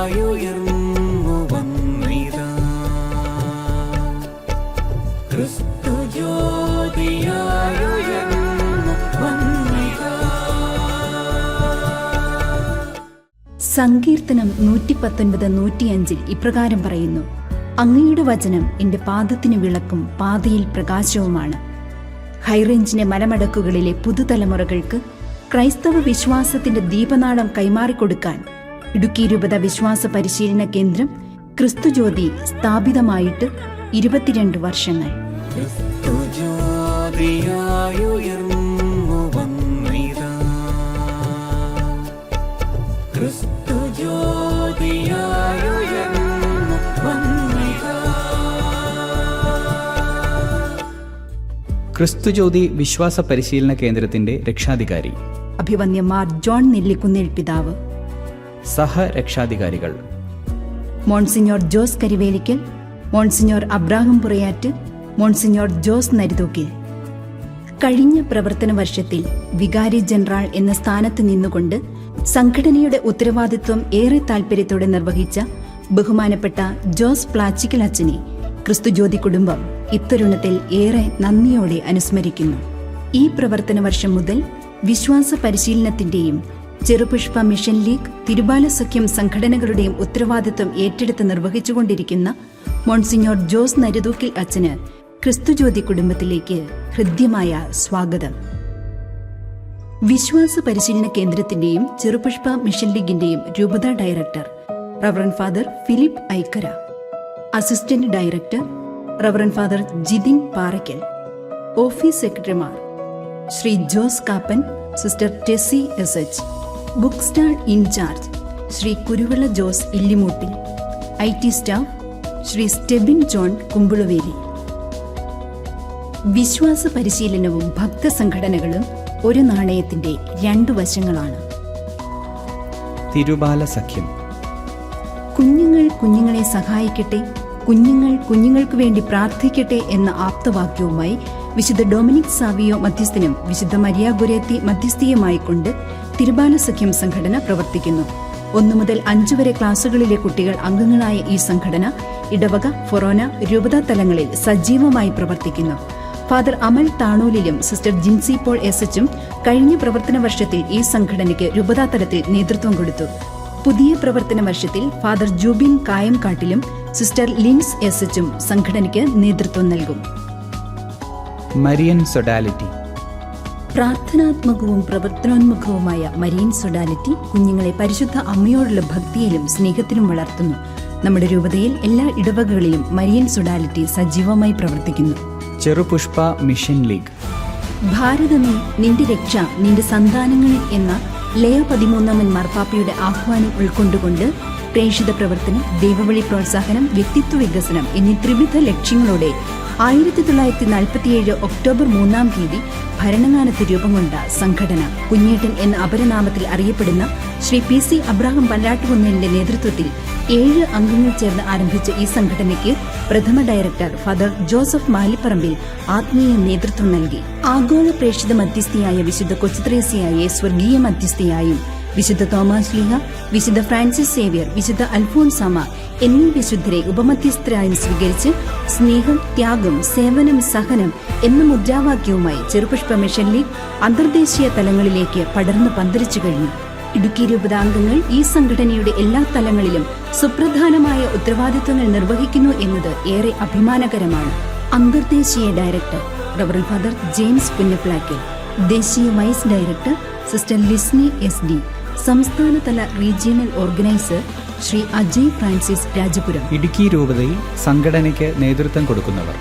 ജ്യോതിയായുയർന്നു വന്നിതാ, ക്രിസ്തു ജ്യോതിയായുയർന്നു വന്നിതാ. സങ്കീർത്തനം 119:105 ഇപ്രകാരം പറയുന്നു: അങ്ങയുടെ വചനം എൻ്റെ പാദത്തിന് വിളക്കും പാതയിൽ പ്രകാശവുമാണ്. ഹൈറേഞ്ചിന്റെ മലമടക്കുകളിലെ പുതുതലമുറകൾക്ക് ക്രൈസ്തവ വിശ്വാസത്തിന്റെ ദീപനാളം കൈമാറിക്കൊടുക്കാൻ ഇടുക്കി രൂപത വിശ്വാസ പരിശീലന കേന്ദ്രം ക്രിസ്തുജ്യോതി സ്ഥാപിതമായിട്ട് 22 വർഷങ്ങൾ. ക്രിസ്തുജ്യോതി വിശ്വാസ പരിശീലന കേന്ദ്രത്തിന്റെ രക്ഷാധികാരി അഭിവന്യമാർ ജോൺ നെല്ലിക്കുന്നിൽ പിതാവ്, സഹരക്ഷാധികാരികൾ Monsignor Jose Karivelickal, Monsignor Abraham Purayattu, Monsignor Jose Narithookil. കഴിഞ്ഞ പ്രവർത്തന വർഷത്തിൽ വികാരി ജനറൽ എന്ന സ്ഥാനത്ത് നിന്നുകൊണ്ട് സംഘടനയുടെ ഉത്തരവാദിത്വം ഏറെ താൽപര്യത്തോടെ നിർവഹിച്ച ബഹുമാനപ്പെട്ട ജോസ് പ്ലാച്ചിക്കൽ അച്ഛനെ ക്രിസ്തുജ്യോതി കുടുംബം ഇത്തരുണത്തിൽ ഏറെ നന്ദിയോടെ അനുസ്മരിക്കുന്നു. ഈ പ്രവർത്തന വർഷം മുതൽ വിശ്വാസ പരിശീലനത്തിന്റെയും ചെറുപുഷ്പ മിഷൻ ലീഗ്, തിരുബാല സഖ്യം സംഘടനകളുടെയും ഉത്തരവാദിത്വം ഏറ്റെടുത്ത് നിർവഹിച്ചുകൊണ്ടിരിക്കുന്ന മോൺസിഞ്ഞോർ ജോസ് നരിതൂക്കിൽ അച്ഛന് ക്രിസ്തുജ്യോതി കുടുംബത്തിലേക്ക് ഹൃദ്യമായ സ്വാഗതം. വിശ്വാസ പരിശീലന കേന്ദ്രത്തിന്റെയും ചെറുപുഷ്പ മിഷൻ ലീഗിന്റെയും രൂപതാ director reverend father Philip Aikkara, assistant director reverend father Jithin Parackal, office സെക്രട്ടറിമാർ Shri Jose Kappan, sister Tessy SH, book stall in charge Shri Kuruvila Jose Illimoottil, IT staff Shri Stebin John Kumbuluveli. വിശ്വാസ പരിശീലനവും ഭക്തസംഘടനകളും ഒരു നാണയത്തിന്റെ 2 വശങ്ങളാണ്. തിരുബാല സഖ്യം. കുഞ്ഞുങ്ങൾ കുഞ്ഞുങ്ങളെ സഹായിക്കട്ടെ, കുഞ്ഞുങ്ങൾ കുഞ്ഞുങ്ങൾക്ക് വേണ്ടി പ്രാർത്ഥിക്കട്ടെ എന്ന ആപ്തവാക്യവുമായി വിശുദ്ധ ഡൊമിനിക് സാവിയോ മധ്യസ്ഥനും വിശുദ്ധ മരിയ ഗുരേത്തി മധ്യസ്ഥയുമായിക്കൊണ്ട് തിരുബാല സഖ്യം സംഘടന പ്രവർത്തിക്കുന്നു. 1 മുതൽ 5 വരെ ക്ലാസുകളിലെ കുട്ടികൾ അംഗങ്ങളായ ഈ സംഘടന ഇടവക, ഫൊറോന, രൂപതാ തലങ്ങളിൽ സജീവമായി പ്രവർത്തിക്കുന്നു. ഫാദർ അമൽ താണൂലിലും സിസ്റ്റർ ജിൻസി പോൾ SHും കഴിഞ്ഞ പ്രവർത്തന വർഷത്തിൽ ഈ സംഘടനയ്ക്ക് രൂപതാ തലത്തിൽ നേതൃത്വം കൊടുത്തു. പുതിയ പ്രവർത്തന വർഷത്തിൽ ഫാദർ ജൂബിൻ കായംകാട്ടിലും സിസ്റ്റർ ലിൻസ് SHും സംഘടനയ്ക്ക് നേതൃത്വം നൽകും. Marian sodality. പ്രാർത്ഥനാത്മകവും പ്രവർത്തനോന്മുഖവുമായ മരിയൻ സൊഡാലിറ്റി കുഞ്ഞുങ്ങളെ പരിശുദ്ധ അമ്മയോടുള്ള ഭക്തിയിലും സ്നേഹത്തിലും വളർത്തുന്നു. നമ്മുടെ രൂപതയിൽ എല്ലാ ഇടവകകളിലും മരിയൻ സൊഡാലിറ്റി സജീവമായി പ്രവർത്തിക്കുന്നു. Cherupushpa mission league. ഭാരതമേ, നിന്റെ രക്ഷ നിന്റെ സന്താനങ്ങളിൽ എന്ന ലയോ 13 മാർപ്പാപ്പയുടെ ആഹ്വാനം ഉൾക്കൊണ്ടുകൊണ്ട് പ്രേക്ഷിത പ്രവർത്തനം, ദൈവവഴി പ്രോത്സാഹനം, വ്യക്തിത്വ വികസനം എന്നീ ത്രിവിധ ലക്ഷ്യങ്ങളോടെ 1947 ഒക്ടോബർ 3 ഭരണങ്ങാനത്ത് രൂപം കൊണ്ട സംഘടന കുഞ്ഞേട്ടൻ എന്ന അപരനാമത്തിൽ അറിയപ്പെടുന്ന ശ്രീ PC അബ്രാഹം പല്ലാട്ടുകുന്നേലിന്റെ നേതൃത്വത്തിൽ 7 അംഗങ്ങൾ ചേർന്ന് ആരംഭിച്ച ഈ സംഘടനയ്ക്ക് പ്രഥമ ഡയറക്ടർ ഫാദർ ജോസഫ് മാലിപ്പറമ്പിൽ ആത്മീയ നേതൃത്വം നൽകി. ആഗോള പ്രേക്ഷിത മധ്യസ്ഥയായ വിശുദ്ധ കൊച്ചുത്രേസ്യയെ സ്വർഗീയ മധ്യസ്ഥയായും, വിശുദ്ധ തോമാസ് ലീഹ, വിശുദ്ധ ഫ്രാൻസിസ് സേവ്യർ, വിശുദ്ധ അൽഫോൻസാമ എന്നീ വിശുദ്ധരെ ഉപമധ്യസ്ഥരായും സ്വീകരിച്ച് സ്നേഹം, ത്യാഗം, സേവനം, സഹനം എന്ന മുദ്രാവാക്യവുമായി ചെറുപുഷ്പ മിഷൻ ലീഗ് അന്തർദേശീയ തലങ്ങളിലേക്ക് പടർന്നു പന്തലിച്ചു കഴിഞ്ഞു. ഇടുക്കി രൂപതാംഗങ്ങൾ ഈ സംഘടനയുടെ എല്ലാ തലങ്ങളിലും സുപ്രധാനമായ ഉത്തരവാദിത്വങ്ങൾ നിർവഹിക്കുന്നു എന്നത് ഏറെ അഭിമാനകരമാണ്. അന്തർദേശീയ director reverend father James Punnaplackal, ദേശീയ vice director sister Lisny SD, സംസ്ഥാനതല റീജിയണൽ ഓർഗനൈസർ ശ്രീ അജയ് ഫ്രാൻസിസ് രാജപുരം. ഇടുക്കി രൂപതയിൽ സംഘടനയ്ക്ക് നേതൃത്വം കൊടുക്കുന്നവർ: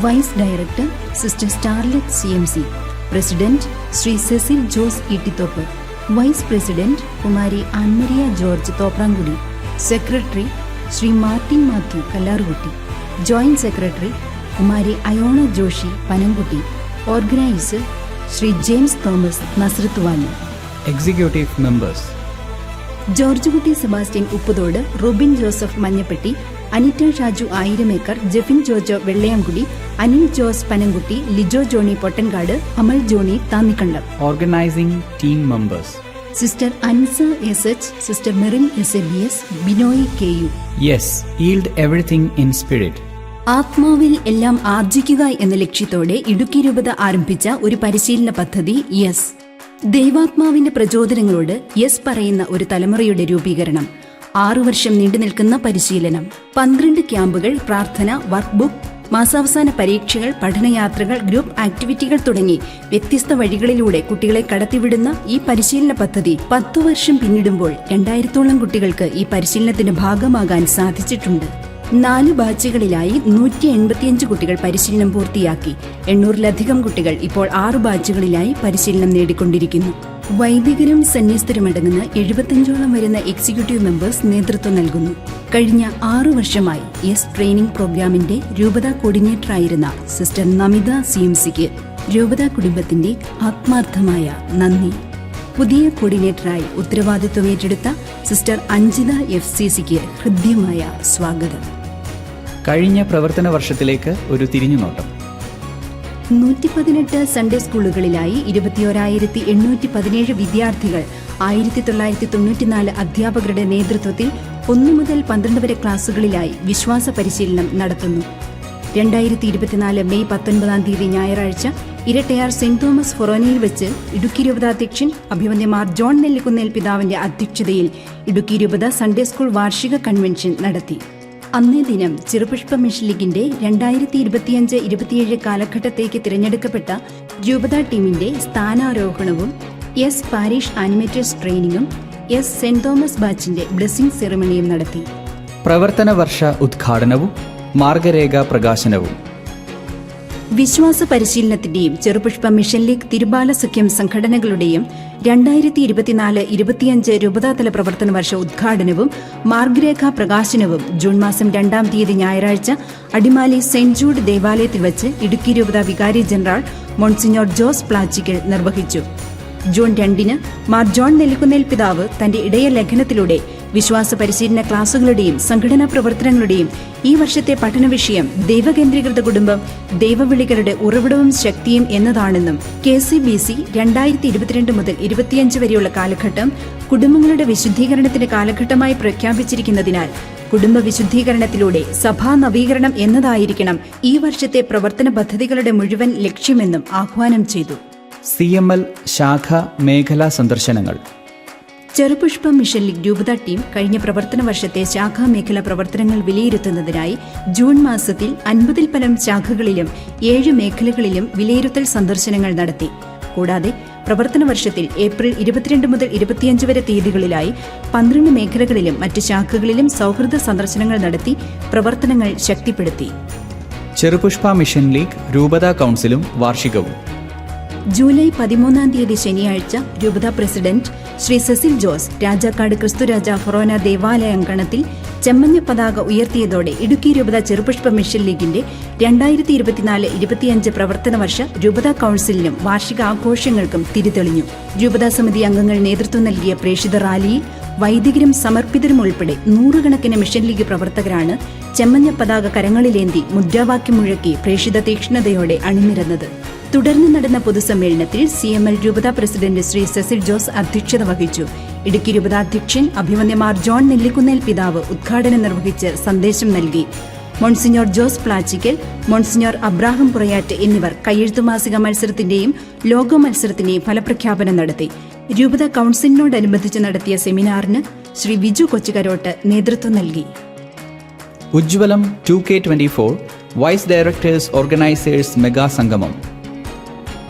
vice director sister Starlet CMC, president Shri Cecil Jose Eettithoppu, vice president Kumari Annmaria George Thoprankudi, secretary Shri Martin Mathew Kallarkutty, joint secretary Kumari Iona Joshy Panamkutty, organiser Shri James Thomas Nazrethuvani. Executive members: George Kutty Sebastian Upputhodu, Robin Joseph Manjappetty, Anitta Shaju Aayiramekkar, Jeffin Jojo Vellayamkudy, Anil Jose Panamkutty, Lijo Johny Pottankad, Amal Johny Thannikandam. Organising team members: sister Ansa S H, sister Merin SABS, Binoy KU. Yes, yield everything in spirit. ആത്മാവിൽ എല്ലാം ആർജിക്കുക എന്ന ലക്ഷ്യത്തോടെ ഇടുക്കി രൂപത ആരംഭിച്ച ഒരു പരിശീലന പദ്ധതി യെസ്. ദൈവാത്മാവിന്റെ പ്രചോദനങ്ങളോട് യെസ് പറയുന്ന ഒരു തലമുറയുടെ രൂപീകരണം. 6 വർഷം നീണ്ടുനിൽക്കുന്ന പരിശീലനം, 12 ക്യാമ്പുകൾ, പ്രാർത്ഥന, വർക്ക് ബുക്ക്, മാസാവസാന പരീക്ഷകൾ, പഠനയാത്രകൾ, ഗ്രൂപ്പ് ആക്ടിവിറ്റികൾ തുടങ്ങി വ്യത്യസ്ത വഴികളിലൂടെ കുട്ടികളെ കടത്തിവിടുന്ന ഈ പരിശീലന പദ്ധതി 10 വർഷം പിന്നിടുമ്പോൾ 2000-ഓളം കുട്ടികൾക്ക് ഈ പരിശീലനത്തിന്റെ ഭാഗമാകാൻ സാധിച്ചിട്ടുണ്ട്. 4 ബാച്ചുകളിലായി 185 കുട്ടികൾ പരിശീലനം പൂർത്തിയാക്കി. 800-ലധികം കുട്ടികൾ ഇപ്പോൾ 6 ബാച്ചുകളിലായി പരിശീലനം നേടിക്കൊണ്ടിരിക്കുന്നു. വൈദികരും സന്യസ്തരുമടങ്ങുന്ന 75ഓളം വരുന്ന എക്സിക്യൂട്ടീവ് മെമ്പേഴ്സ് നേതൃത്വം നൽകുന്നു. കഴിഞ്ഞ 6 വർഷമായി യെസ് ട്രെയിനിംഗ് പ്രോഗ്രാമിന്റെ രൂപത കോർഡിനേറ്ററായിരുന്ന സിസ്റ്റർ നമിത CMCക്ക് രൂപത കുടുംബത്തിന്റെ ആത്മാർത്ഥമായ നന്ദി. പുതിയ കോർഡിനേറ്ററായി ഉത്തരവാദിത്വം ഏറ്റെടുത്ത സിസ്റ്റർ അഞ്ജിത FCCക്ക് ഹൃദ്യമായ സ്വാഗതം. കഴിഞ്ഞ പ്രവർത്തന വർഷത്തിലേക്ക് ഒരു തിരിഞ്ഞുനോട്ടം. 118 സൺഡേ സ്കൂളുകളിലായി 21,817 വിദ്യാർത്ഥികൾ, 1994 അധ്യാപകരുടെ നേതൃത്വത്തിൽ 1 മുതൽ 12 വരെ ക്ലാസുകളിലായി വിശ്വാസ പരിശീലനം നടത്തുന്നു. 2024 മെയ് 19 ഞായറാഴ്ച ഇരട്ടയാർ സെന്റ് തോമസ് ഫൊറോനയിൽ വെച്ച് ഇടുക്കി രൂപതാധ്യക്ഷൻ അഭിവന്ദ്യമാർ ജോൺ നെല്ലിക്കുന്നേൽ പിതാവിന്റെ അധ്യക്ഷതയിൽ ഇടുക്കി രൂപത സൺഡേ സ്കൂൾ വാർഷിക കൺവെൻഷൻ നടത്തി. അന്നേ ദിനം ചെറുപുഷ്പ മിഷൻ ലീഗിന്റെ 2025-27 കാലഘട്ടത്തേക്ക് തിരഞ്ഞെടുക്കപ്പെട്ട രൂപത ടീമിന്റെ സ്ഥാനാരോഹണവും യെസ് പാരിഷ് ആനിമേറ്റേഴ്സ് ട്രെയിനിങ്ങും യെസ് സെന്റ് തോമസ് ബാച്ചിന്റെ ബ്ലെസ്സിംഗ് സെറമണിയും നടത്തി. പ്രവർത്തന വർഷ ഉദ്ഘാടനവും മാർഗരേഖ പ്രകാശനവും. വിശ്വാസ പരിശീലനത്തിന്റെയും ചെറുപുഷ്പ മിഷൻ ലീഗ് തിരുബാല സഖ്യം സംഘടനകളുടെയും 2024-25 രൂപതാതല പ്രവർത്തന വർഷ ഉദ്ഘാടനവും മാർഗരേഖ പ്രകാശനവും ജൂൺ മാസം 2-ാം തീയതി ഞായറാഴ്ച അടിമാലി സെന്റ് ജൂഡ് ദേവാലയത്തിൽ വച്ച് ഇടുക്കി രൂപത വികാരി ജനറൽ മോൺസിഞ്ഞോർ ജോസ് പ്ലാച്ചിക്കൽ നിർവഹിച്ചു. ജൂൺ 2-ന് മാർ ജോൺ നെല്ലിക്കുന്നേൽ പിതാവ് തന്റെ ഇടയ ലേഖനത്തിലൂടെ വിശ്വാസ പരിശീലന ക്ലാസുകളുടെയും സംഘടനാ പ്രവർത്തനങ്ങളുടെയും ഈ വർഷത്തെ പഠന വിഷയം ദൈവകേന്ദ്രീകൃത കുടുംബം, ദൈവവിളികളുടെ ഉറവിടവും ശക്തിയും എന്നതാണെന്നും KCBC 2022 മുതൽ 25 വരെയുള്ള കാലഘട്ടം കുടുംബങ്ങളുടെ വിശുദ്ധീകരണത്തിന്റെ കാലഘട്ടമായി പ്രഖ്യാപിച്ചിരിക്കുന്നതിനാൽ കുടുംബ വിശുദ്ധീകരണത്തിലൂടെ സഭാ നവീകരണം എന്നതായിരിക്കണം ഈ വർഷത്തെ പ്രവർത്തന പദ്ധതികളുടെ മുഴുവൻ ലക്ഷ്യമെന്നും ആഹ്വാനം ചെയ്തു. CML ശാഖ മേഖലാ സന്ദർശനങ്ങൾ. ചെറുപുഷ്പ മിഷൻ ലീഗ് രൂപത ടീം കഴിഞ്ഞ പ്രവർത്തന വർഷത്തെ ശാഖാ മേഖലാ പ്രവർത്തനങ്ങൾ വിലയിരുത്തുന്നതിനായി ജൂൺ മാസത്തിൽ 50-ൽ പരം ശാഖകളിലും 7 മേഖലകളിലും വിലയിരുത്തൽ സന്ദർശനങ്ങൾ നടത്തി. കൂടാതെ പ്രവർത്തന വർഷത്തിൽ ഏപ്രിൽ 22 മുതൽ 25 വരെ തീയതികളിലായി 12 മേഖലകളിലും മറ്റ് ശാഖകളിലും സൗഹൃദ സന്ദർശനങ്ങൾ നടത്തി പ്രവർത്തനങ്ങൾ ശക്തിപ്പെടുത്തി. ചെറുപുഷ്പ മിഷൻ ലീഗ് രൂപതാ കൗൺസിലും വാർഷികവും. ജൂലൈ 13-ാം തീയതി ശനിയാഴ്ച രൂപത പ്രസിഡന്റ് ശ്രീ സെസിൽ ജോസ് രാജാക്കാട് ക്രിസ്തുരാജ ഫൊറോന ദേവാലയ അങ്കണത്തിൽ ചെമ്മഞ്ഞ പതാക ഉയർത്തിയതോടെ ഇടുക്കി രൂപത ചെറുപുഷ്പ മിഷൻ ലീഗിന്റെ 2024-25 പ്രവർത്തന വർഷ രൂപതാ കൗൺസിലിനും വാർഷിക ആഘോഷങ്ങൾക്കും തിരിതെളിഞ്ഞു. രൂപതാ സമിതി അംഗങ്ങൾ നേതൃത്വം നൽകിയ പ്രേക്ഷിത റാലിയിൽ വൈദികരും സമർപ്പിതരും ഉൾപ്പെടെ 100 കണക്കിന് മിഷൻ ലീഗ് പ്രവർത്തകരാണ് ചെമ്മഞ്ഞ പതാക കരങ്ങളിലേന്തി മുദ്രാവാക്യം മുഴക്കി പ്രേക്ഷിത തീക്ഷ്ണതയോടെ അണിനിരന്നത്. തുടർന്ന് നടന്ന പൊതുസമ്മേളനത്തിൽ CML രൂപത പ്രസിഡന്റ് ശ്രീ സെസിൽ ജോസ് അധ്യക്ഷത വഹിച്ചു. ഇടുക്കി രൂപതാധ്യക്ഷൻ അഭിവന്ദ്യമാർ ജോൺ നെല്ലിക്കുന്നേൽ പിതാവ് ഉദ്ഘാടനം നിർവഹിച്ച് സന്ദേശം നൽകി. മോൺസിഞ്ഞോർ ജോസ് പ്ലാച്ചിക്കൽ, മോൺസിഞ്ഞോർ അബ്രാഹം പുറയാറ്റ് എന്നിവർ കയ്യെഴുത്തു മാസിക മത്സരത്തിന്റെയും ലോഗോ മത്സരത്തിന്റെയും ഫലപ്രഖ്യാപനം നടത്തി. രൂപത കൗൺസിലിനോടനുബന്ധിച്ച് നടത്തിയ സെമിനാറിന് ശ്രീ വിജു കൊച്ചുകരോട്ട് നേതൃത്വം നൽകി. Ujjwalam 2K24 vice directors organisers mega സംഗമം.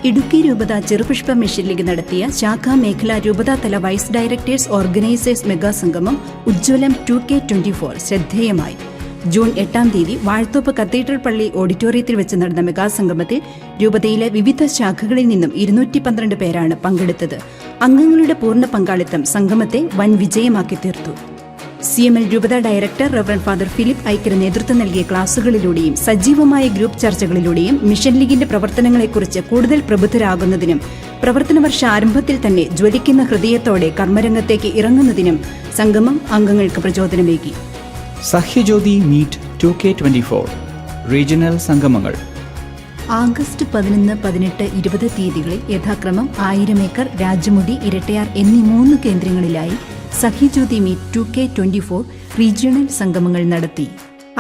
ഇടുക്കി രൂപത ചെറുപുഷ്പ മിഷൻ ലീഗ് നടത്തിയ ശാഖാ മേഖലാ രൂപതാതല വൈസ് ഡയറക്ടേഴ്സ് ഓർഗനൈസേഴ്സ് മെഗാ സംഗമം ഉജ്ജ്വലം 2K24 ശ്രദ്ധേയമായി. ജൂൺ 8-ാം തീയതി വാഴ്ത്തോപ്പ് കത്തീഡ്രൽ പള്ളി ഓഡിറ്റോറിയത്തിൽ വെച്ച് നടന്ന മെഗാ സംഗമത്തിൽ രൂപതയിലെ വിവിധ ശാഖകളിൽ നിന്നും 212 പേരാണ് പങ്കെടുത്തത്. അംഗങ്ങളുടെ പൂർണ്ണ പങ്കാളിത്തം സംഗമത്തെ വൻ വിജയമാക്കി തീർത്തു. CML രൂപത director reverend father Philip Iker നേതൃത്വം നൽകിയ ക്ലാസുകളിലൂടെയും സജീവമായ ഗ്രൂപ്പ് ചർച്ചകളിലൂടെയും മിഷൻ ലീഗിന്റെ പ്രവർത്തനങ്ങളെക്കുറിച്ച് കൂടുതൽ പ്രബുദ്ധരാകുന്നതിനും പ്രവർത്തന വർഷ ആരംഭത്തിൽ തന്നെ ജ്വലിക്കുന്ന ഹൃദയത്തോടെ കർമ്മരംഗത്തേക്ക് ഇറങ്ങുന്നതിനും സംഗമം അംഗങ്ങൾക്ക് പ്രചോദനമേകി. സഹ്യജ്യോതി മീറ്റ് 2K24 റീജിയണൽ സംഗമങ്ങൾ. ആഗസ്റ്റ് 11, 18, 20 തീയതികളിൽ യഥാക്രമം 1000 ഏക്കർ, രാജമുടി, ഇരട്ടയാർ എന്നീ 3 കേന്ദ്രങ്ങളിലായി സഖിജ്യോതി മീറ്റ് 2K24 റീജിയണൽ സംഗമങ്ങൾ നടത്തി.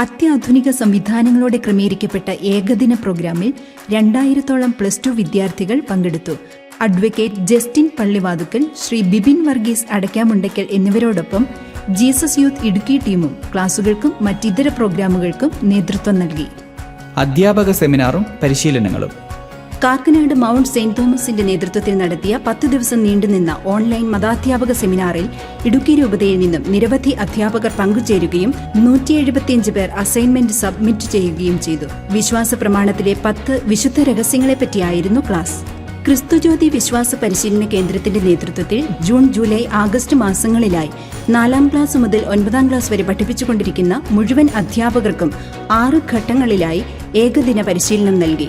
അത്യാധുനിക സംവിധാനങ്ങളോടെ ക്രമീകരിക്കപ്പെട്ട ഏകദിന പ്രോഗ്രാമിൽ 2000-ഓളം +2 വിദ്യാർത്ഥികൾ പങ്കെടുത്തു. അഡ്വക്കേറ്റ് ജസ്റ്റിൻ പള്ളിവാതുക്കൽ, ശ്രീ ബിബിൻ വർഗീസ് അടയ്ക്കാമുണ്ടയ്ക്കൽ എന്നിവരോടൊപ്പം ജീസസ് യൂത്ത് ഇടുക്കി ടീമും ക്ലാസുകൾക്കും മറ്റിതര പ്രോഗ്രാമുകൾക്കും നേതൃത്വം നൽകി. അധ്യാപക സെമിനാറും പരിശീലനങ്ങളും. കാക്കനാട് മൗണ്ട് സെന്റ് തോമസിന്റെ നേതൃത്വത്തിൽ നടത്തിയ 10 ദിവസം നീണ്ടുനിന്ന ഓൺലൈൻ മതാധ്യാപക സെമിനാറിൽ ഇടുക്കി രൂപതയിൽ നിന്നും നിരവധി അധ്യാപകർ പങ്കുചേരുകയും 175 പേർ അസൈൻമെന്റ് സബ്മിറ്റ് ചെയ്യുകയും ചെയ്തു. വിശ്വാസ പ്രമാണത്തിലെ 10 വിശുദ്ധ രഹസ്യങ്ങളെപ്പറ്റിയായിരുന്നു ക്ലാസ്. ക്രിസ്തുജ്യോതി വിശ്വാസ പരിശീലന കേന്ദ്രത്തിന്റെ നേതൃത്വത്തിൽ ജൂൺ, ജൂലൈ, ആഗസ്റ്റ് മാസങ്ങളിലായി 4ാം ക്ലാസ് മുതൽ 9ാം ക്ലാസ് വരെ പഠിപ്പിച്ചുകൊണ്ടിരിക്കുന്ന മുഴുവൻ അധ്യാപകർക്കും 6 ഘട്ടങ്ങളിലായി ഏകദിന പരിശീലനം നൽകി.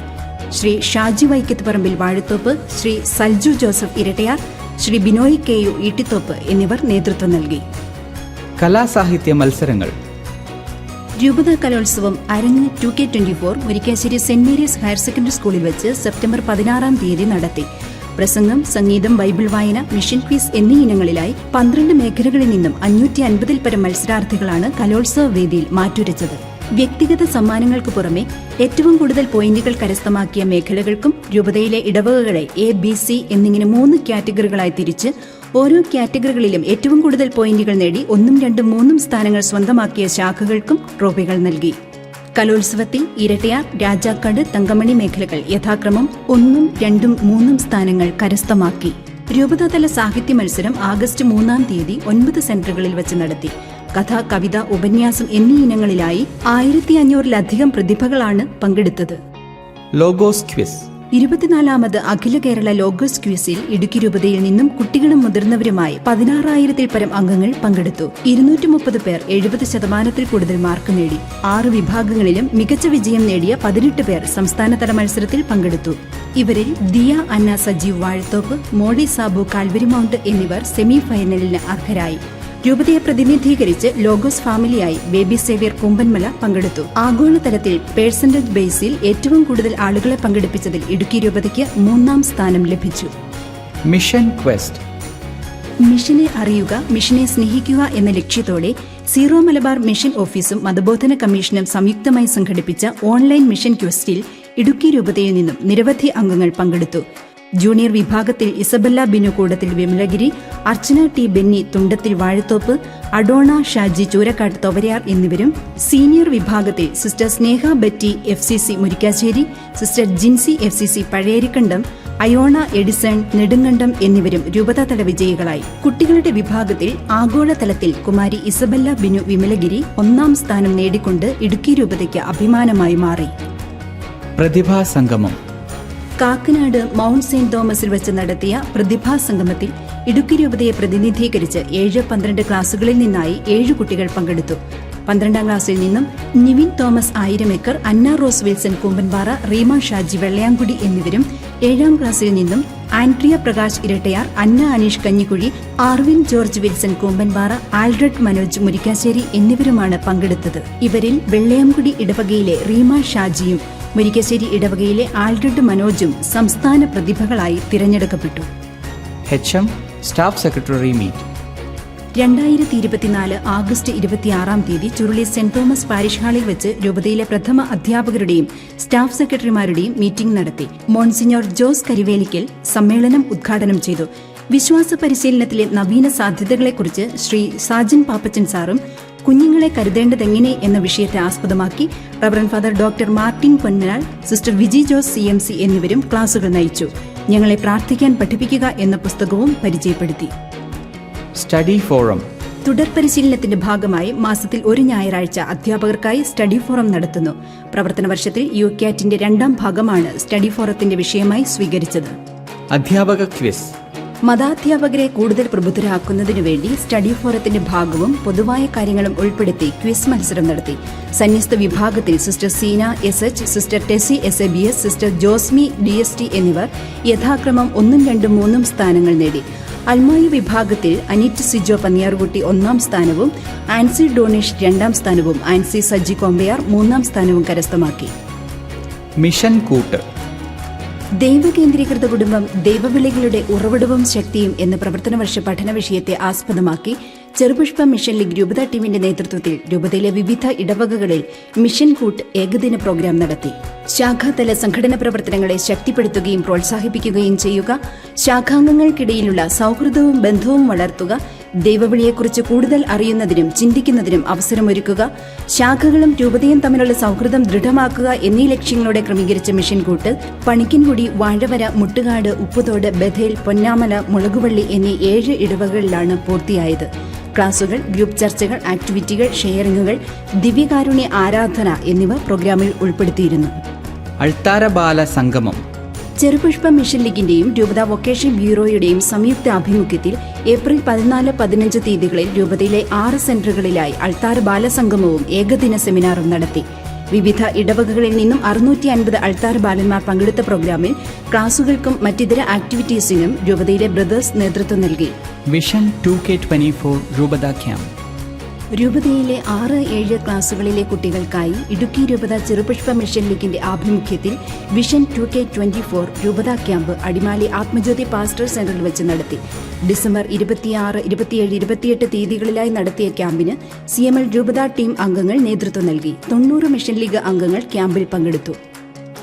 ശ്രീ ഷാജി വൈക്കത്ത് പറമ്പിൽ വാഴത്തോപ്പ്, ശ്രീ സൽജു ജോസഫ് ഇരട്ടയാർ, ശ്രീ ബിനോയ് കെയു ഈട്ടിത്തോപ്പ് എന്നിവർ നേതൃത്വം നൽകി. കലാസാഹിത്യ മത്സരങ്ങൾ. രൂപത കലോത്സവം Arangu 2K24 Murickassery saint Mary's higher secondary സ്കൂളിൽ വെച്ച് സെപ്റ്റംബർ 16-ാം തീയതി നടത്തി. പ്രസംഗം, സംഗീതം, ബൈബിൾ വായന, മിഷൻ ക്വിസ് എന്നീ ഇനങ്ങളിലായി 12 മേഖലകളിൽ നിന്നും 550-ൽ പരം മത്സരാർത്ഥികളാണ് കലോത്സവ വേദിയിൽ മാറ്റുരച്ചത്. വ്യക്തിഗത സമ്മാനങ്ങൾക്ക് പുറമെ ഏറ്റവും കൂടുതൽ പോയിന്റുകൾ കരസ്ഥമാക്കിയ മേഖലകൾക്കും രൂപതയിലെ ഇടവകകളെ A-B-C എന്നിങ്ങനെ 3 കാറ്റഗറികളായി തിരിച്ച് ഓരോ കാറ്റഗറികളിലും ഏറ്റവും കൂടുതൽ പോയിന്റുകൾ നേടി 1, 2, 3 സ്ഥാനങ്ങൾ സ്വന്തമാക്കിയ ശാഖകൾക്കും ട്രോഫികൾ നൽകി. കലോത്സവത്തിൽ ഇരട്ടയാർ, രാജാക്കാട്, തങ്കമണി മേഖലകൾ യഥാക്രമം 1, 2, 3 സ്ഥാനങ്ങൾ കരസ്ഥമാക്കി. രൂപതാതല സാഹിത്യ മത്സരം ആഗസ്റ്റ് 3-ാം തീയതി 9 സെന്ററുകളിൽ വെച്ച് നടത്തി. കഥ, കവിത, ഉപന്യാസം എന്നീ ഇനങ്ങളിലായി 1500-ലധികം പ്രതിഭകളാണ് പങ്കെടുത്തത്. Logos quiz. 24ാമത് അഖില കേരള ലോഗോസ് ക്വിസിൽ ഇടുക്കി രൂപതയിൽ നിന്നും കുട്ടികളും മുതിർന്നവരുമായി 16,000-ൽ പരം അംഗങ്ങൾ പങ്കെടുത്തു. 230 പേർ 70% കൂടുതൽ മാർക്ക് നേടി. 6 വിഭാഗങ്ങളിലും മികച്ച വിജയം നേടിയ 18 പേർ സംസ്ഥാനതല മത്സരത്തിൽ പങ്കെടുത്തു. ഇവരിൽ ദിയ അന്ന സജീവ് വാഴത്തോപ്പ്, മോളി സാബു കാൽവരി മൗണ്ട് എന്നിവർ സെമി ഫൈനലിന് അർഹരായി. രൂപതയെ പ്രതിനിധീകരിച്ച് ലോഗോസ് ഫാമിലിയായി ബേബി സേവ്യർ കുമ്പൻമല പങ്കെടുത്തു. ആഗോളതലത്തിൽ പേഴ്സന്റേജ് ബേസിൽ ഏറ്റവും കൂടുതൽ ആളുകളെ പങ്കെടുപ്പിച്ചതിൽ ഇടുക്കി രൂപതയ്ക്ക് 3ാം സ്ഥാനം ലഭിച്ചു. Mission quest. മിഷനെ അറിയുക, മിഷനെ സ്നേഹിക്കുക എന്ന ലക്ഷ്യത്തോടെ സീറോ മലബാർ മിഷൻ ഓഫീസും മതബോധന കമ്മീഷനും സംയുക്തമായി സംഘടിപ്പിച്ച ഓൺലൈൻ മിഷൻ ക്വസ്റ്റിൽ ഇടുക്കി രൂപതയിൽ നിന്നും നിരവധി അംഗങ്ങൾ പങ്കെടുത്തു. ജൂനിയർ വിഭാഗത്തിൽ ഇസബല്ല ബിനു കൂടത്തിൽ വിമലഗിരി, അർച്ചന ടി ബെന്നി തുണ്ടത്തിൽ വാഴത്തോപ്പ്, അഡോണ ഷാജി ചൂരക്കാട്ട് തൊവരയാർ എന്നിവരും, സീനിയർ വിഭാഗത്തിൽ sister Sneha Betty FCC Murickassery, sister Jincy FCC Pazhayarikandam, Ayona Edison Nedumkandam എന്നിവരും രൂപതാതല വിജയികളായി. കുട്ടികളുടെ വിഭാഗത്തിൽ ആഗോളതലത്തിൽ കുമാരി ഇസബല്ല ബിനു വിമലഗിരി 1ാം സ്ഥാനം നേടിക്കൊണ്ട് ഇടുക്കി രൂപതയ്ക്ക് അഭിമാനമായി മാറി. പ്രതിഭാ സംഗമം. കാക്കനാട് മൗണ്ട് സെന്റ് തോമസിൽ വെച്ച് നടത്തിയ പ്രതിഭാ സംഗമത്തിൽ ഇടുക്കി രൂപതയെ പ്രതിനിധീകരിച്ച് 7-12 ക്ലാസുകളിൽ നിന്നായി 7 കുട്ടികൾ പങ്കെടുത്തു. 12ാം ക്ലാസ്സിൽ നിന്നും നിവിൻ തോമസ് 1000 ഏക്കർ, അന്ന റോസ് വിൽസൺ കൂമ്പൻപാറ, റീമ ഷാജി വെള്ളയാങ്കുടി എന്നിവരും 7ാം ക്ലാസ്സിൽ നിന്നും ആൻഡ്രിയ പ്രകാശ് ഇരട്ടയാർ, അന്ന അനീഷ് കഞ്ഞിക്കുഴി, ആർവിൻ ജോർജ് വിൽസൺ കൂമ്പൻപാറ, ആൽഡ്രഡ് മനോജ് മുരിക്കാശ്ശേരി എന്നിവരുമാണ് പങ്കെടുത്തത്. ഇവരിൽ വെള്ളയാംകുടി ഇടവകയിലെ റീമ ഷാജിയും മുരിക്കാശ്ശേരി ഇടവകയിലെ ആൽഡ്രഡ് മനോജും സംസ്ഥാന പ്രതിഭകളായി തിരഞ്ഞെടുക്കപ്പെട്ടു. HM staff secretary meet. 2024 August 26-ാം തീയതി ചുരുളി സെന്റ് തോമസ് പാരിഷ് ഹാളിൽ വെച്ച് രൂപതയിലെ പ്രഥമ അധ്യാപകരുടെയും സ്റ്റാഫ് സെക്രട്ടറിമാരുടെയും മീറ്റിംഗ് നടത്തി. മോൺസിഞ്ഞോർ ജോസ് കരിവേലിക്കൽ സമ്മേളനം ഉദ്ഘാടനം ചെയ്തു. വിശ്വാസ പരിശീലനത്തിലെ നവീന സാധ്യതകളെക്കുറിച്ച് ശ്രീ സാജൻ പാപ്പച്ചൻ സാറും കുഞ്ഞുങ്ങളെ കരുതേണ്ടതെങ്ങനെ എന്ന വിഷയത്തെ ആസ്പദമാക്കി reverend father doctor Martin Ponmanal, sister Viji Jose CMC എന്നിവരും ക്ലാസുകൾ നയിച്ചു. ഞങ്ങളെ പ്രാർത്ഥിക്കാൻ പഠിപ്പിക്കുക എന്ന പുസ്തകവും പരിചയപ്പെടുത്തി. Study forum. തുടർ പരിശീലനത്തിന്റെ ഭാഗമായി മാസത്തിൽ 1 ഞായറാഴ്ച അധ്യാപകർക്കായി സ്റ്റഡി ഫോറം നടത്തുന്നു. പ്രവർത്തന വർഷത്തിൽ UCATന്റെ 2ാം ഭാഗമാണ് സ്റ്റഡി ഫോറത്തിന്റെ വിഷയമായി സ്വീകരിച്ചത്. അധ്യാപക ക്വിസ്. മതാധ്യാപകരെ കൂടുതൽ പ്രബുദ്ധരാക്കുന്നതിനു വേണ്ടി സ്റ്റഡി ഫോറത്തിന്റെ ഭാഗവും പൊതുവായ കാര്യങ്ങളും ഉൾപ്പെടുത്തി ക്വിസ് മത്സരം നടത്തി. സന്യസ്ത വിഭാഗത്തിൽ sister Seena SH, sister Tessy SABS, sister Josmi DST എന്നിവർ യഥാക്രമം 1, 2, 3 സ്ഥാനങ്ങൾ നേടി. അൽമായ വിഭാഗത്തിൽ അനീറ്റ് സിജോ പന്നിയാർകുട്ടി 1ാം സ്ഥാനവും ആൻസി ഡോണിഷ് 2ാം സ്ഥാനവും ആൻസി സജി കൊമ്പയാർ 3ാം സ്ഥാനവും കരസ്ഥമാക്കി. മിഷൻ കൂട്ട്. ദൈവകേന്ദ്രീകൃത കുടുംബം ദൈവവിളികളുടെ ഉറവിടവും ശക്തിയും എന്ന പ്രവർത്തന വർഷ പഠന വിഷയത്തെ ആസ്പദമാക്കി ചെറുപുഷ്പ മിഷൻ ലീഗ് രൂപത ടീമിന്റെ നേതൃത്വത്തിൽ രൂപതയിലെ വിവിധ ഇടവകകളിൽ മിഷൻ കൂട്ട് ഏകദിന പ്രോഗ്രാം നടത്തി. ശാഖാതല സംഘടന പ്രവർത്തനങ്ങളെ ശക്തിപ്പെടുത്തുകയും പ്രോത്സാഹിപ്പിക്കുകയും ചെയ്യുക, ശാഖാംഗങ്ങൾക്കിടയിലുള്ള സൗഹൃദവും ബന്ധവും വളർത്തുക, ദൈവവിളിയെക്കുറിച്ച് കൂടുതൽ അറിയുന്നതിനും ചിന്തിക്കുന്നതിനും അവസരമൊരുക്കുക, ശാഖകളും രൂപതയും തമ്മിലുള്ള സൗഹൃദം ദൃഢമാക്കുക എന്നീ ലക്ഷ്യങ്ങളോടെ ക്രമീകരിച്ച മിഷൻ കൂട്ട് പണിക്കൻകുടി, വാഴവര, മുട്ടുകാട്, ഉപ്പുതോട്, ബഥേൽ, പൊന്നാമല, മുളകുവള്ളി എന്നീ 7 ഇടവകളിലാണ് പൂർത്തിയായത്. ക്ലാസുകൾ, ഗ്രൂപ്പ് ചർച്ചകൾ, ആക്ടിവിറ്റികൾ, ഷെയറിങ്ങുകൾ, ദിവ്യകാരുണ്യ ആരാധന എന്നിവ പ്രോഗ്രാമിൽ ഉൾപ്പെടുത്തിയിരുന്നു. അൾത്താര ബാല സംഗമം. ചെറുപുഷ്പ മിഷൻ ലീഗിന്റെയും രൂപത വൊക്കേഷൻ ബ്യൂറോയുടെയും സംയുക്ത ആഭിമുഖ്യത്തിൽ ഏപ്രിൽ 14-15 തീയതികളിൽ രൂപതയിലെ 6 സെന്ററുകളിലായി അൾത്താര ബാലസംഗമവും ഏകദിന സെമിനാറും നടത്തി. വിവിധ ഇടവകകളിൽ നിന്നും 650 അൾത്താര ബാലന്മാർ പങ്കെടുത്ത പ്രോഗ്രാമിൽ ക്ലാസുകൾക്കും മറ്റിതര ആക്ടിവിറ്റീസിനും രൂപതയിലെ ബ്രദേഴ്സ് നേതൃത്വം നൽകി. വിഷൻ 2K24 രൂപത ക്യാമ്പ്. രൂപതയിലെ 6-7 ക്ലാസുകളിലെ കുട്ടികൾക്കായി ഇടുക്കി രൂപത ചെറുപുഷ്പ മിഷൻ ലീഗിന്റെ ആഭിമുഖ്യത്തിൽ വിഷൻ 2K24 രൂപത ക്യാമ്പ് അടിമാലി ആത്മജ്യോതി പാസ്റ്റർ സെന്ററിൽ വെച്ച് നടത്തി. ഡിസംബർ 26, 27, 28 തീയതികളിലായി നടത്തിയ ക്യാമ്പിന് CML രൂപത ടീം അംഗങ്ങൾ നേതൃത്വം നൽകി. 90 മിഷൻ ലീഗ് അംഗങ്ങൾ ക്യാമ്പിൽ പങ്കെടുത്തു.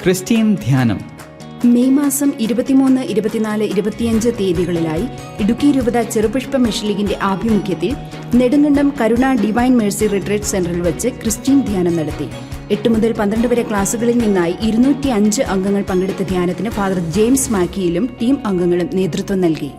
ക്രിസ്ത്യൻ ധ്യാനം. മെയ് മാസം 23, 24, 25 തീയതികളിലായി ഇടുക്കി രൂപത ചെറുപുഷ്പ മിഷൻ ലീഗിന്റെ ആഭിമുഖ്യത്തിൽ നെടുങ്കണ്ടം കരുണ ഡിവൈൻ മേഴ്സി റിട്രീറ്റ് സെന്ററിൽ വെച്ച് ക്രിസ്ത്യൻ ധ്യാനം നടത്തി. 8 മുതൽ 12 വരെ ക്ലാസുകളിൽ നിന്നായി 205 അംഗങ്ങൾ പങ്കെടുത്ത ധ്യാനത്തിന് ഫാദർ ജെയിംസ് മാക്കിയിലും ടീം അംഗങ്ങളും നേതൃത്വം നൽകി.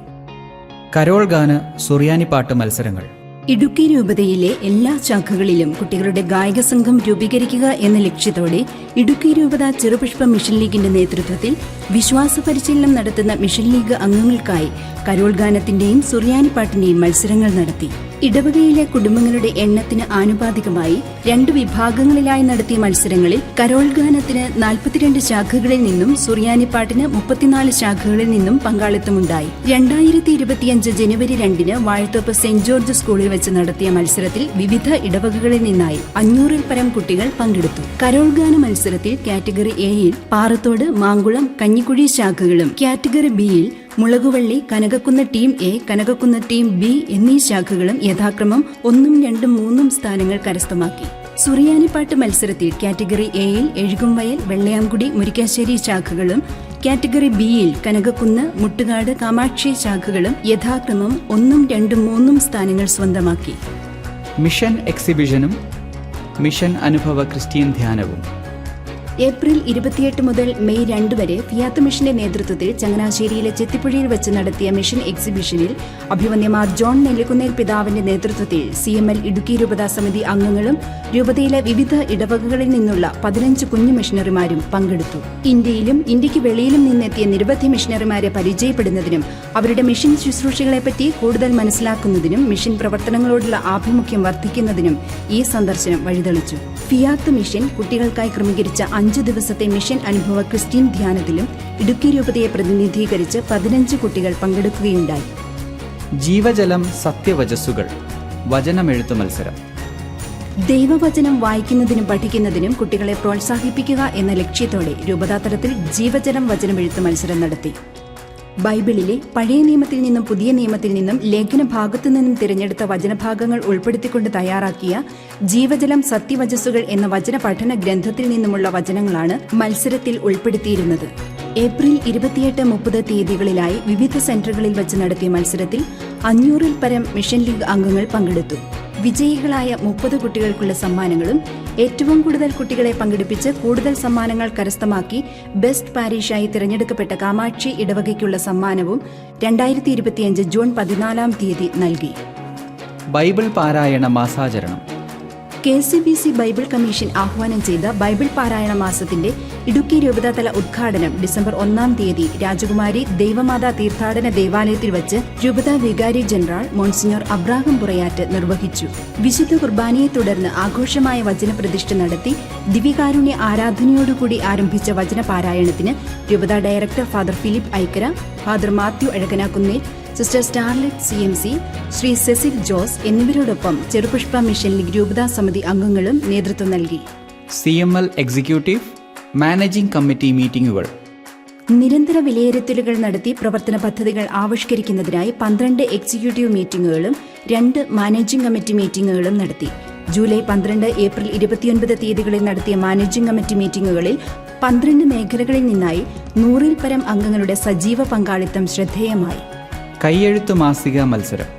കരോൾ ഗാന സുറിയാനിപ്പാട്ട് മത്സരങ്ങൾ. ഇടുക്കി രൂപതയിലെ എല്ലാ ശാഖകളിലും കുട്ടികളുടെ ഗായക സംഘം രൂപീകരിക്കുക എന്ന ലക്ഷ്യത്തോടെ ഇടുക്കി രൂപത ചെറുപുഷ്പ മിഷൻ ലീഗിന്റെ നേതൃത്വത്തിൽ വിശ്വാസ പരിശീലനം നടത്തുന്ന മിഷൻ ലീഗ് അംഗങ്ങൾക്കായി കരോൾ ഗാനത്തിന്റെയും സുറിയാനിപ്പാട്ടിന്റെയും മത്സരങ്ങൾ നടത്തി. ഇടവകയിലെ കുടുംബങ്ങളുടെ എണ്ണത്തിന് ആനുപാതികമായി 2 വിഭാഗങ്ങളിലായി നടത്തിയ മത്സരങ്ങളിൽ കരോൾ ഗാനത്തിന് 42 ശാഖകളിൽ നിന്നും സുറിയാനിപ്പാട്ടിന് 34 ശാഖകളിൽ നിന്നും പങ്കാളിത്തമുണ്ടായി. 2025 ജനുവരി 2 വാഴത്തോപ്പ് സെന്റ് ജോർജ് സ്കൂളിൽ വെച്ച് നടത്തിയ മത്സരത്തിൽ വിവിധ ഇടവകകളിൽ നിന്നായി 500-ൽ പരം കുട്ടികൾ പങ്കെടുത്തു. കരോൾ ഗാന മത്സരത്തിൽ കാറ്റഗറി എയിൽ പാറത്തോട്, മാങ്കുളം, കഞ്ഞിക്കുഴി ശാഖകളും കാറ്റഗറി ബിയിൽ Mulakuvalli, Kanakakkunnu team A, Kanakakkunnu team B എന്നീ ശാഖകളും യഥാക്രമം 1, 2, 3 സ്ഥാനങ്ങൾ കരസ്ഥമാക്കി. സുറിയാനിപ്പാട്ട് മത്സരത്തിൽ കാറ്റഗറി എയിൽ എഴുകുംവയൽ, വെള്ളയാംകുടി, മുരിക്കാശ്ശേരി ശാഖകളും കാറ്റഗറി ബിയിൽ കനകക്കുന്ന്, മുട്ടുകാട്, കാമാക്ഷി ശാഖകളും യഥാക്രമം 1, 2, 3 സ്ഥാനങ്ങൾ സ്വന്തമാക്കി. മിഷൻ എക്സിബിഷനും മിഷൻ അനുഭവ ക്രിസ്ത്യൻ ധ്യാനവും. ഏപ്രിൽ 28 മുതൽ മെയ് 2 വരെ ഫിയാത്ത് മിഷന്റെ നേതൃത്വത്തിൽ ചങ്ങനാശ്ശേരിയിലെ ചെത്തിപ്പുഴയിൽ വെച്ച് നടത്തിയ മിഷൻ എക്സിബിഷനിൽ അഭിവന്യമാർ ജോൺ നെല്ലിക്കുന്നേൽ പിതാവിന്റെ നേതൃത്വത്തിൽ CML ഇടുക്കി രൂപതാ സമിതി അംഗങ്ങളും രൂപതയിലെ വിവിധ ഇടവകകളിൽ നിന്നുള്ള 15 കുഞ്ഞു മിഷണറിമാരും പങ്കെടുത്തു. ഇന്ത്യയിലും ഇന്ത്യക്ക് വെളിയിലും നിന്നെത്തിയ നിരവധി മിഷണറിമാരെ പരിചയപ്പെടുന്നതിനും അവരുടെ മിഷൻ ശുശ്രൂഷകളെപ്പറ്റി കൂടുതൽ മനസ്സിലാക്കുന്നതിനും മിഷൻ പ്രവർത്തനങ്ങളോടുള്ള ആഭിമുഖ്യം വർദ്ധിക്കുന്നതിനും ഈ സന്ദർശനം വഴിതെളിച്ചു. ഫിയാത്ത് മിഷൻ കുട്ടികൾക്കായി ക്രമീകരിച്ച 5 ദിവസത്തെ മിഷൻ അനുഭവ ക്രിസ്ത്യൻ ധ്യാനത്തിലും ഇടുക്കി രൂപതയെ പ്രതിനിധീകരിച്ച് 15 കുട്ടികൾ പങ്കെടുക്കുകയുണ്ടായി. ജീവജലം സത്യവചസ്സുകൾ വചനമെഴുത്തു മത്സരം. ദൈവവചനം വായിക്കുന്നതിനും പഠിക്കുന്നതിനും കുട്ടികളെ പ്രോത്സാഹിപ്പിക്കുക എന്ന ലക്ഷ്യത്തോടെ രൂപതാതലത്തിൽ ജീവജലം വചനമെഴുത്ത് മത്സരം നടത്തി. ബൈബിളിലെ പഴയ നിയമത്തിൽ നിന്നും പുതിയ നിയമത്തിൽ നിന്നും ലേഖന ഭാഗത്തു നിന്നും തിരഞ്ഞെടുത്ത വചനഭാഗങ്ങൾ ഉൾപ്പെടുത്തിക്കൊണ്ട് തയ്യാറാക്കിയ ജീവജലം സത്യവചസ്സുകൾ എന്ന വചന പഠന ഗ്രന്ഥത്തിൽ നിന്നുമുള്ള വചനങ്ങളാണ് മത്സരത്തിൽ ഉൾപ്പെടുത്തിയിരുന്നത്. ഏപ്രിൽ 28-30 തീയതികളിലായി വിവിധ സെന്ററുകളിൽ വെച്ച് നടത്തിയ മത്സരത്തിൽ 500-ൽ പരം മിഷൻ ലീഗ് അംഗങ്ങൾ പങ്കെടുത്തു. വിജയികളായ 30 കുട്ടികൾക്കുള്ള സമ്മാനങ്ങളും ഏറ്റവും കൂടുതൽ കുട്ടികളെ പങ്കെടുപ്പിച്ച് കൂടുതൽ സമ്മാനങ്ങൾ കരസ്ഥമാക്കി ബെസ്റ്റ് പാരീഷായി തിരഞ്ഞെടുക്കപ്പെട്ട കാമാക്ഷി ഇടവകയ്ക്കുള്ള സമ്മാനവും 2025 ജൂൺ 14 തീയതി നൽകി. ബൈബിൾ പാരായണ മാസാചരണം. KCBC ബൈബിൾ കമ്മീഷൻ ആഹ്വാനം ചെയ്ത ബൈബിൾ പാരായണ മാസത്തിന്റെ ഇടുക്കി രൂപതാതല ഉദ്ഘാടനം ഡിസംബർ 1 തീയതി രാജകുമാരി ദൈവമാതാ തീർത്ഥാടന ദേവാലയത്തിൽ വച്ച് രൂപതാ വികാരി ജനറൽ മോൺസിഞ്ഞോർ അബ്രാഹം പുറയാറ്റ് നിർവഹിച്ചു. വിശുദ്ധ കുർബാനയെ തുടർന്ന് ആഘോഷമായ വചനപ്രതിഷ്ഠ നടത്തി ദിവ്യകാരുണ്യ ആരാധനയോടുകൂടി ആരംഭിച്ച വചന പാരായണത്തിന് രൂപതാ director father Philip Aikkara, father Mathew Azhakanakunnel, sister Starlet CMC, Shri Cecil Jose എന്നിവരോടൊപ്പം ചെറുപുഷ്പ മിഷൻ ലീഗ് രൂപതാ സമിതി അംഗങ്ങളും നേതൃത്വം നൽകി. CML എക്സിക്യൂട്ടീവ്, മാനേജിംഗ് കമ്മിറ്റി മീറ്റിംഗുകൾ. നിരന്തര വിലയിരുത്തലുകൾ നടത്തി പ്രവർത്തന പദ്ധതികൾ ആവിഷ്കരിക്കുന്നതിനായി 12 എക്സിക്യൂട്ടീവ് മീറ്റിംഗുകളും 2 മാനേജിംഗ് കമ്മിറ്റി മീറ്റിംഗുകളും നടത്തി. ജൂലൈ 12, ഏപ്രിൽ 29 തീയതികളിൽ നടത്തിയ മാനേജിംഗ് കമ്മിറ്റി മീറ്റിംഗുകളിൽ 12 മേഖലകളിൽ നിന്നായി 100-ൽ പരം അംഗങ്ങളുടെ സജീവ പങ്കാളിത്തം ശ്രദ്ധേയമായി. കൈയെഴുത്തു മാസിക മത്സരം.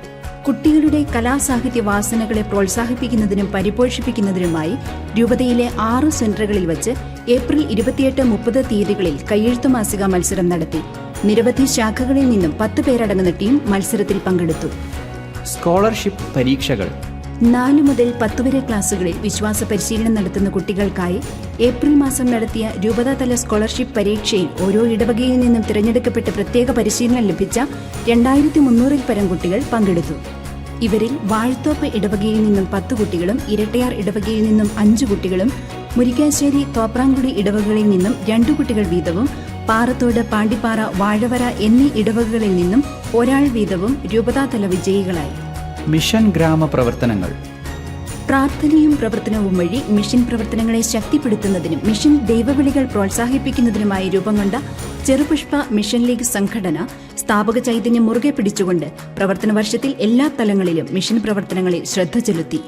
കുട്ടികളുടെ കലാസാഹിത്യ വാസനകളെ പ്രോത്സാഹിപ്പിക്കുന്നതിനും പരിപോഷിപ്പിക്കുന്നതിനുമായി രൂപതയിലെ 6 സെന്ററുകളിൽ വച്ച് ഏപ്രിൽ 28, 30 തീയതികളിൽ കയ്യെഴുത്തു മാസിക മത്സരം നടത്തി. നിരവധി ശാഖകളിൽ നിന്നും 10 പേരടങ്ങുന്ന ടീം മത്സരത്തിൽ പങ്കെടുത്തു. സ്കോളർഷിപ്പ് പരീക്ഷകൾ. 4 മുതൽ 10 വരെ ക്ലാസുകളിൽ വിശ്വാസ പരിശീലനം നടത്തുന്ന കുട്ടികൾക്കായി ഏപ്രിൽ മാസം നടത്തിയ രൂപതാതല സ്കോളർഷിപ്പ് പരീക്ഷയിൽ ഓരോ ഇടവകയിൽ നിന്നും തിരഞ്ഞെടുക്കപ്പെട്ട് പ്രത്യേക പരിശീലനം ലഭിച്ച 2300-ൽ പരം കുട്ടികൾ പങ്കെടുത്തു. ഇവരിൽ വാഴ്ത്തോപ്പ് ഇടവകയിൽ നിന്നും 10 കുട്ടികളും ഇരട്ടയാർ ഇടവകയിൽ നിന്നും 5 കുട്ടികളും മുരിക്കാശ്ശേരി, തോപ്രാംകുടി ഇടവകകളിൽ നിന്നും 2 കുട്ടികൾ വീതവും പാറത്തോട്, പാണ്ടിപ്പാറ, വാഴവര എന്നീ ഇടവകകളിൽ നിന്നും ഒരാൾ വീതവും രൂപതാതല വിജയികളായി. മിഷൻ ഗ്രാമ പ്രവർത്തനങ്ങൾ. പ്രാർത്ഥനയും പ്രവർത്തനവും വഴി മിഷൻ പ്രവർത്തനങ്ങളെ ശക്തിപ്പെടുത്തുന്നതിനും മിഷൻ ദൈവവിളികൾ പ്രോത്സാഹിപ്പിക്കുന്നതിനുമായി രൂപം കൊണ്ട ചെറുപുഷ്പ മിഷൻ ലീഗ് സംഘടന സ്ഥാപക ചൈതന്യം മുറുകെ പിടിച്ചുകൊണ്ട് പ്രവർത്തന വർഷത്തിൽ എല്ലാ തലങ്ങളിലും മിഷൻ പ്രവർത്തനങ്ങളിൽ ശ്രദ്ധ ചെലുത്തി.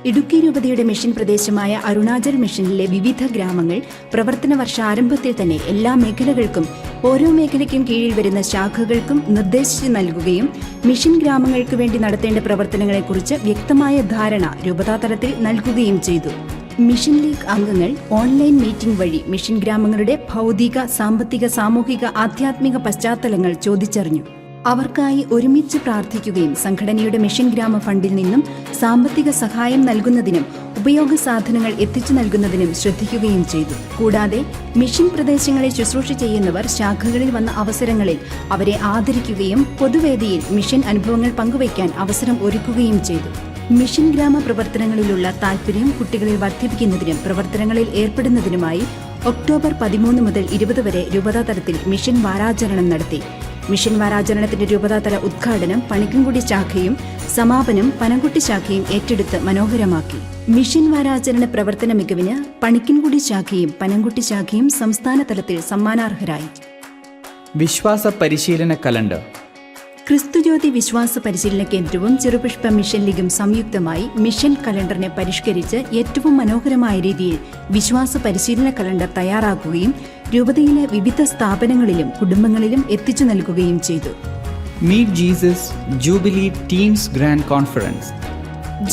ഇടുക്കി രൂപതയുടെ മിഷൻ പ്രദേശമായ അരുണാചൽ മിഷനിലെ വിവിധ ഗ്രാമങ്ങൾ പ്രവർത്തന വർഷാരംഭത്തിൽ തന്നെ എല്ലാ മേഖലകൾക്കും ഓരോ മേഖലയ്ക്കും കീഴിൽ വരുന്ന ശാഖകൾക്കും നിർദ്ദേശിച്ചു നൽകുകയും മിഷൻ ഗ്രാമങ്ങൾക്ക് വേണ്ടി നടത്തേണ്ട പ്രവർത്തനങ്ങളെക്കുറിച്ച് വ്യക്തമായ ധാരണ രൂപതാതലത്തിൽ നൽകുകയും ചെയ്തു. മിഷൻ ലീഗ് അംഗങ്ങൾ ഓൺലൈൻ മീറ്റിംഗ് വഴി മിഷൻ ഗ്രാമങ്ങളുടെ ഭൗതിക, സാമ്പത്തിക, സാമൂഹിക, ആധ്യാത്മിക പശ്ചാത്തലങ്ങൾ ചോദിച്ചറിഞ്ഞു. അവർക്കായി ഒരുമിച്ച് പ്രാർത്ഥിക്കുകയും സംഘടനയുടെ മിഷൻ ഗ്രാമ ഫണ്ടിൽ നിന്നും സാമ്പത്തിക സഹായം നൽകുന്നതിനും ഉപയോഗ സാധനങ്ങൾ എത്തിച്ചു നൽകുന്നതിനും ശ്രദ്ധിക്കുകയും ചെയ്തു. കൂടാതെ മിഷൻ പ്രദേശങ്ങളെ ശുശ്രൂഷ ചെയ്യുന്നവർ ശാഖകളിൽ വന്ന അവസരങ്ങളിൽ അവരെ ആദരിക്കുകയും പൊതുവേദിയിൽ മിഷൻ അനുഭവങ്ങൾ പങ്കുവയ്ക്കാൻ അവസരം ഒരുക്കുകയും ചെയ്തു. മിഷൻ ഗ്രാമ പ്രവർത്തനങ്ങളിലുള്ള താൽപര്യം കുട്ടികളിൽ വർദ്ധിപ്പിക്കുന്നതിനും പ്രവർത്തനങ്ങളിൽ ഏർപ്പെടുന്നതിനുമായി ഒക്ടോബർ 13 മുതൽ 20 വരെ രൂപതാതലത്തിൽ മിഷൻ വാരാചരണം നടത്തി. മിഷൻ വാരാചരണത്തിന്റെ രൂപതാതല ഉദ്ഘാടനം പണിക്കൻകുടി ശാഖയും സമാപനം പനംകുട്ടി ശാഖയും ഏറ്റെടുത്ത് മനോഹരമാക്കി. മിഷൻ വാരാചരണ പ്രവർത്തന മികവിന് പണിക്കൻകുടി ശാഖയും പനംകുട്ടി ശാഖയും സംസ്ഥാന തലത്തിൽ സമ്മാനാർഹരായി. വിശ്വാസ പരിശീലന കലണ്ടർ. ക്രിസ്തുജ്യോതി വിശ്വാസ പരിശീലന കേന്ദ്രവും ചെറുപുഷ്പ മിഷൻ ലീഗും സംയുക്തമായി മിഷൻ കലണ്ടറിനെ പരിഷ്കരിച്ച് ഏറ്റവും മനോഹരമായ രീതിയിൽ വിശ്വാസ പരിശീലന കലണ്ടർ തയ്യാറാക്കുകയും രൂപതയിലെ വിവിധ സ്ഥാപനങ്ങളിലും കുടുംബങ്ങളിലും എത്തിച്ചു നൽകുകയും ചെയ്തു. Meet Jesus jubilee teams grand conference.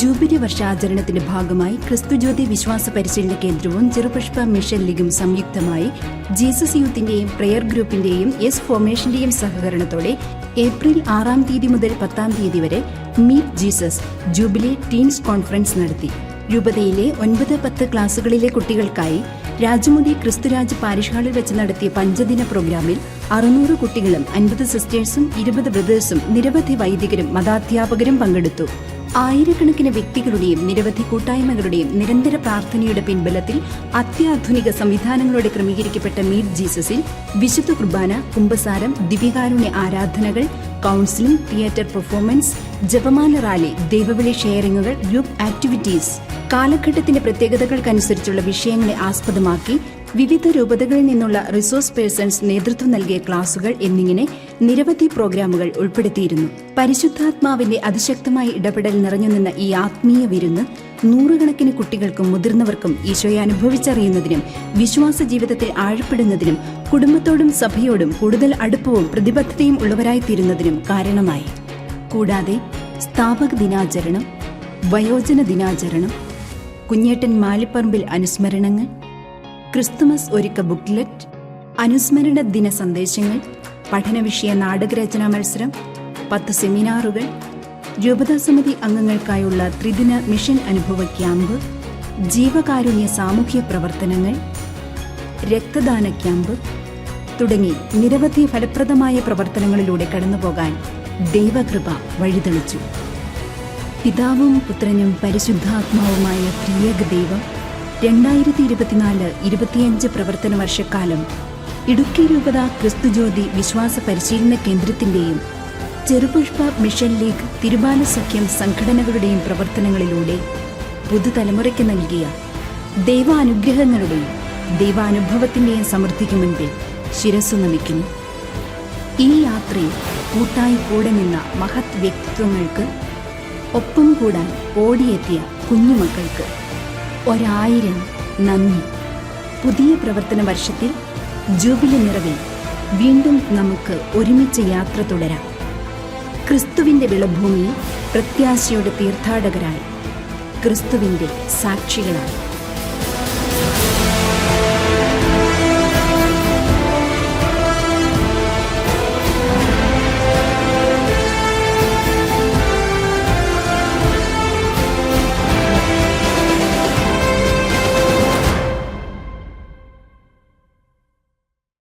Jubilee വർഷാചരണത്തിന്റെ ഭാഗമായി ക്രിസ്തുജ്യോതി വിശ്വാസ പരിശീലന കേന്ദ്രവും ചെറുപുഷ്പ മിഷൻ ലീഗും സംയുക്തമായി ജീസസ് യൂത്തിന്റെയും പ്രെയർ ഗ്രൂപ്പിന്റെയും എസ് ഫോർമേഷന്റെയും സഹകരണത്തോടെ ഏപ്രിൽ 6 തീയതി മുതൽ 10 തീയതി വരെ meet Jesus jubilee teams conference നടത്തി. രൂപതയിലെ 9-10 ക്ലാസുകളിലെ കുട്ടികൾക്കായി രാജമുടി ക്രിസ്തുരാജ് പാരിഷ് ഹാളിൽ വെച്ച് നടത്തിയ പഞ്ചദിന പ്രോഗ്രാമിൽ 600 കുട്ടികളും 50 സിസ്റ്റേഴ്സും 20 ബ്രദേഴ്സും നിരവധി വൈദികരും മതാധ്യാപകരും പങ്കെടുത്തു. ആയിരക്കണക്കിന് വ്യക്തികളുടെയും നിരവധി കൂട്ടായ്മകളുടെയും നിരന്തര പ്രാർത്ഥനയുടെ പിൻബലത്തിൽ അത്യാധുനിക സംവിധാനങ്ങളോടെ ക്രമീകരിക്കപ്പെട്ട മീറ്റ് ജീസസിൽ വിശുദ്ധ കുർബാന, കുമ്പസാരം, ദിവ്യകാരുണ്യ ആരാധനകൾ, കൗൺസിലിംഗ്, തിയേറ്റർ പെർഫോമൻസ്, ജപമാല റാലി, ദൈവവിളി ഷെയറിങ്ങുകൾ, ഗ്രൂപ്പ് ആക്ടിവിറ്റീസ്, കാലഘട്ടത്തിന്റെ പ്രത്യേകതകൾക്കനുസരിച്ചുള്ള വിഷയങ്ങളെ ആസ്പദമാക്കി വിവിധ രൂപതകളിൽ നിന്നുള്ള റിസോഴ്സ് പേഴ്സൺസ് നേതൃത്വം നൽകിയ ക്ലാസുകൾ എന്നിങ്ങനെ നിരവധി പ്രോഗ്രാമുകൾ ഉൾപ്പെടുത്തിയിരുന്നു. പരിശുദ്ധാത്മാവിന്റെ അതിശക്തമായ ഇടപെടൽ നിറഞ്ഞുനിന്ന ഈ ആത്മീയ വിരുന്ന് 100 കണക്കിന് കുട്ടികൾക്കും മുതിർന്നവർക്കും ഈശോയെ അനുഭവിച്ചറിയുന്നതിനും വിശ്വാസ ജീവിതത്തിൽ ആഴപ്പെടുന്നതിനും കുടുംബത്തോടും സഭയോടും കൂടുതൽ അടുപ്പവും പ്രതിബദ്ധതയും ഉള്ളവരായിത്തീരുന്നതിനും കാരണമായി. കൂടാതെ സ്ഥാപക ദിനാചരണം, വയോജന ദിനാചരണം, കുഞ്ഞേട്ടൻ മാലിപ്പറമ്പിൽ അനുസ്മരണങ്ങൾ, ക്രിസ്തുമസ് ഒരുക്ക ബുക്ക്ലെറ്റ്, അനുസ്മരണ ദിന സന്ദേശങ്ങൾ, പഠനവിഷയ നാടകരചനാ മത്സരം, 10 സെമിനാറുകൾ, രൂപതാ സമിതി അംഗങ്ങൾക്കായുള്ള ത്രിദിന മിഷൻ അനുഭവ ക്യാമ്പ്, ജീവകാരുണ്യ സാമൂഹ്യ പ്രവർത്തനങ്ങൾ, രക്തദാന ക്യാമ്പ് തുടങ്ങി നിരവധി ഫലപ്രദമായ പ്രവർത്തനങ്ങളിലൂടെ കടന്നുപോകാൻ ദൈവകൃപ വഴിതെളിച്ചു. പിതാവും പുത്രനും പരിശുദ്ധാത്മാവുമായ ത്രിയേക ദൈവം 2024-25 പ്രവർത്തന വർഷക്കാലം ഇടുക്കി രൂപത ക്രിസ്തുജ്യോതി വിശ്വാസ പരിശീലന കേന്ദ്രത്തിന്റെയും ചെറുപുഷ്പ മിഷൻ ലീഗ് തിരുബാല സഖ്യം സംഘടനകളുടെയും പ്രവർത്തനങ്ങളിലൂടെ പുതുതലമുറയ്ക്ക് നൽകിയ ദൈവാനുഗ്രഹങ്ങളുടെയും ദൈവാനുഭവത്തിൻ്റെയും സമൃദ്ധിക്ക് മുൻപിൽ ശിരസ്സു നമിക്കുന്നു. ഈ യാത്രയിൽ കൂട്ടായി കൂടെ നിന്ന മഹത് വ്യക്തിത്വങ്ങൾക്ക്, ഒപ്പം കൂടാൻ ഓടിയെത്തിയ കുഞ്ഞുമക്കൾക്ക് 1000 നന്ദി. പുതിയ പ്രവർത്തന വർഷത്തിൽ ജൂബിലി നിറവിൽ വീണ്ടും നമുക്ക് ഒരുമിച്ച് യാത്ര തുടരാം. ക്രിസ്തുവിൻ്റെ വിളഭൂമിയിൽ പ്രത്യാശയുടെ തീർത്ഥാടകരായി, ക്രിസ്തുവിൻ്റെ സാക്ഷികളായി.